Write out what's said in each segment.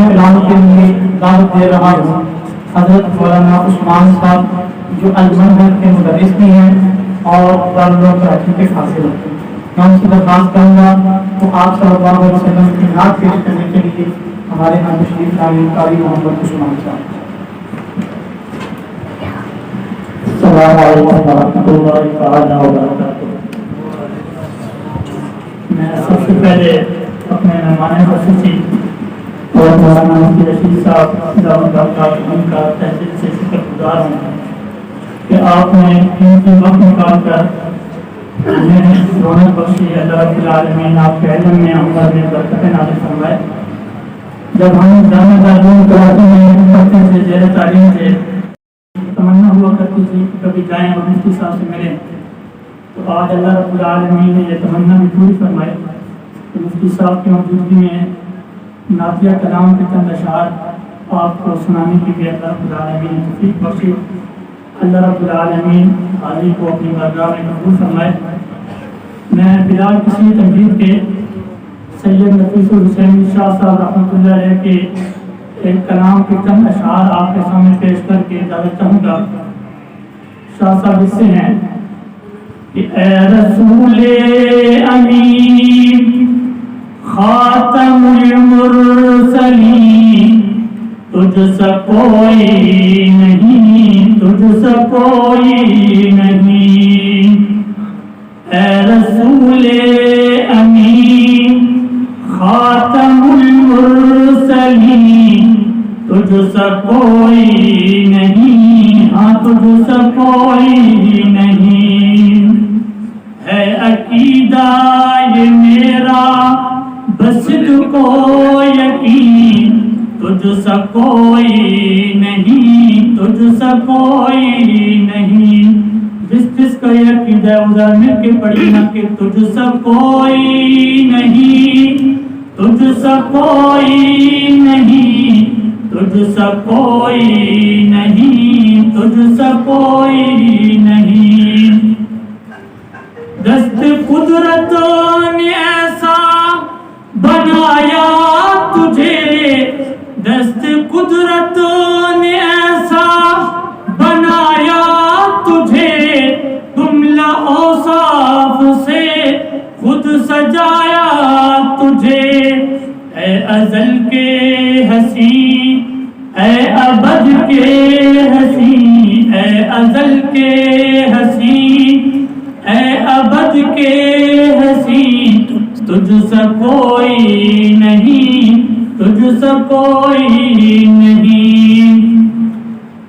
اعلان کے لیے دعوت دے رہا ہوں حضرت مولانا عثمان صاحب جو المنہج کے مدرس بھی ہیں اور دارالعلوم کراچی کے حاصل ہیں. میں ان سے درخواست کروں گا تو آپ صلی اللہ علیہ وسلم کی نعت پیش کرنے کے لیے ہمارے ہاں تشریف لائیں قاری محمد عثمان صاحب. السلام علیکم ورحمۃ اللہ تعالیٰ وبرکاتہ. میں سب سے پہلے اپنے مہمان خصوصی اور مولانا مفتی رشید صاحب ان کا تہ دل سے شکر گزار ہوں کہ آپ نے قیمتی وقت نکال کر ہمیں رونق بخشی. اللہ رب العالمین آپ کے علم میں عمر میں برکت نازل فرمائے. جب ہم جامعہ دارالعلوم کراچی میں پڑھتے تھے زیر تعلیم تھے تمنا ہوا کرتی تھی کہ کبھی جائیں اور مفتی صاحب سے ملیں. تو آج اللہ رب العالمین نے یہ تمنا بھی پوری فرمائی کہ مفتی صاحب کی موجودگی میں نعتیہ کلام کے چند اشعار آپ کو سنانے کی بھی اللہ رب العالمین نے توفیق بخشی. اللہ رب العالمین حاضری کو اپنی بارگاہ میں قبول فرمائے. میں بلا کسی تنقید کے سید نفیس الحسین شاہ صاحب رحمۃ اللہ علیہ کے ایک کلام کے چند اشعار آپ کے سامنے پیش کر کے اجازت چاہوں گا. شاہ صاحب اس سے ہیں کہ اے رسول امین خاتم المرسلین تجھ سا کوئی نہیں تجھ سا کوئی نہیں. اے رسول امین خاتم المرسلین تجھ سا کوئی نہیں ہاں تجھ سا کوئی نہیں. ہے عقیدہ یہ میرا بس کو یقین تجھ سا کوئی نہیں تجھ سا کوئی نہیں. جس کا یہ عقیدہ ادھر مل کے پڑھی نا کہ تجھ سا کوئی نہیں تجھ سا کوئی نہیں تجھ سا کوئی نہیں تجھ سا کوئی نہیں. دست قدرت نے ایسا بنایا تجھے دست قدرت نے ایسا بنایا تجھے جملہ اوصاف سے خود سجایا تجھے. اے ازل کے حسین اے ابد کے حسین اے ازل کے حسین اے ابد کے حسین تجھ سا کوئی نہیں تجھ سا کوئی نہیں.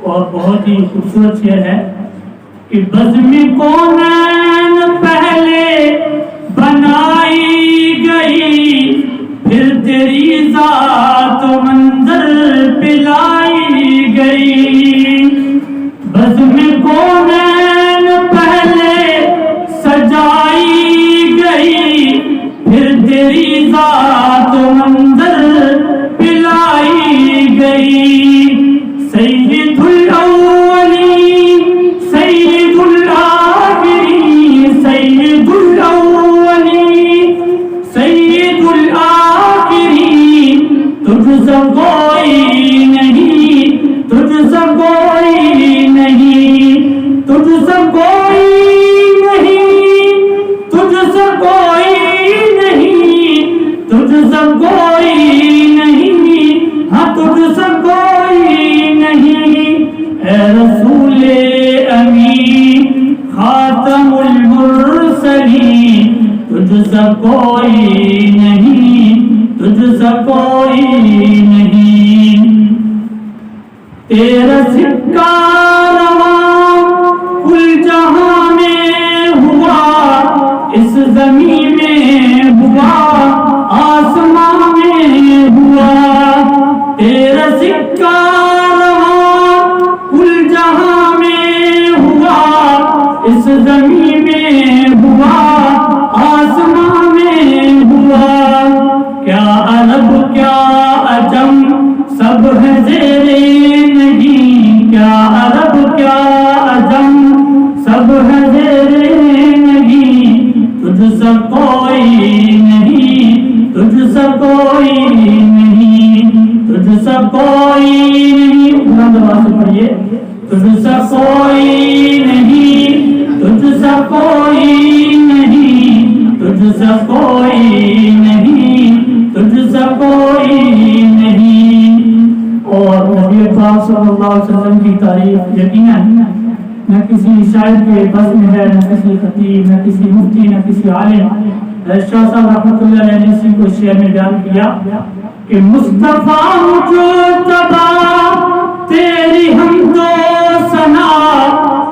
اور بہت ہی خوبصورت شعر ہے کہ بزم کونین پہلے بنائی گئی پھر تیری ذات منظر پلائی گئی. بزم کونین پہلے سجائی گئی پھر تیری ذات منظر پلائی گئی. سید الاولین سید الاخرین سید الاولین سید الاخرین تجھ سا کوئی نہیں تجھ سا کوئی نہیں تجھ سا کوئی نہیں تجھ سا کوئی نہیں تجھ سا کوئی نہیں ہاں تجھ سا کوئی نہیں. اے رسول امین خاتم المرسلین تجھ سا کوئی نہیں تجھ سا کوئی نہیں. تیرا سکہ رواں کل جہاں میں ہوا اس زمین میں ہوا آسمان میں ہوا. تیرا سکہ رواں کل جہاں میں ہوا اس زمین میں ہوا آسمان میں ہوا. کیا عرب کیا عجم سب ہے زیر نہیں کیا عرب کیا عجم سب ہے زیر نہیں. تجھ سا کوئی نہیں تجھ سا کوئی نہیں تجھ کوئی نہیں، بلند آواز سے پڑھیے، تجھ سا کوئی نہیں، تجھ سا کوئی نہیں، تجھ سا کوئی نہیں، تجھ سا کوئی نہیں۔ اور نبی پاک صلی اللہ علیہ وسلم کی تعریف یقیناً نہ کسی شاعر کے بس میں ہے، نہ کسی خطیب، نہ کسی مفتی، نہ کسی عالم۔ شاہ صاحب رحمۃ اللہ علیہ نے اسی کو شعر میں بیان کیا کہ مصطفیٰ مجتبیٰ تیری حمد و ثنا،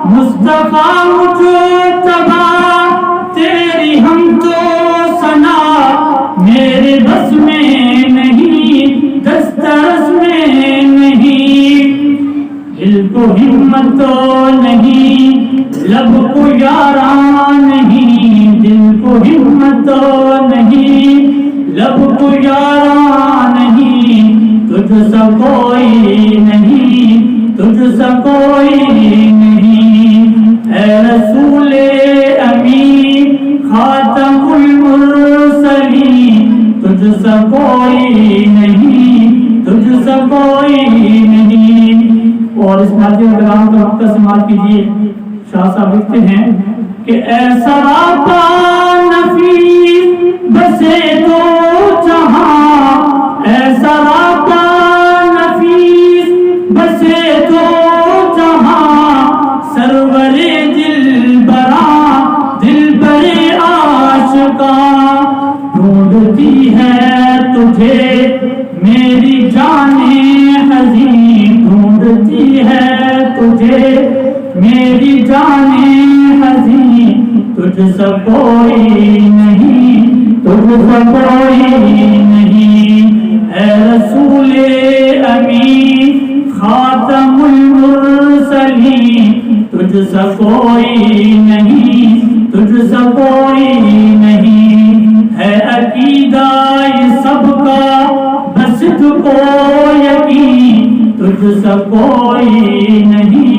مصطفیٰ مجتبیٰ تیری حمد و ثنا، میرے بس میں نہیں، دسترس میں نہیں، دل کو ہمت تو نہیں، لب کو یاراں نہیں، دل کو ہمت تو نہیں، لب کو یاراں نہیں، تجھ سا کوئی نہیں، تجھ سا کوئی نہیں، اے رسول امین خاتم المرسلین، تجھ سا کوئی نہیں، تجھ سا کوئی نہیں۔ اور اس ناطق کلام کا وقت استعمال کیجیے۔ شاہ صاحب لکھتے ہیں کہ اے سراپا نفیس بسے دو جہاں، اے سراپا نفیس بسے دو جہاں، سرور دل براں دل برے عاشقاں، ڈھونڈتی ہے تجھے میری جانیں حزین، ڈھونڈتی ہے تجھے میری جانیں حزین، تجھ سا کوئی نہیں، تجھ سا کوئی نہیں، اے رسول امین خاتم المرسلین، تجھ سا کوئی نہیں، تجھ سا کوئی نہیں، ہے عقیدہ یہ سب کا بس تجھ کو یقین، تجھ سا کوئی نہیں۔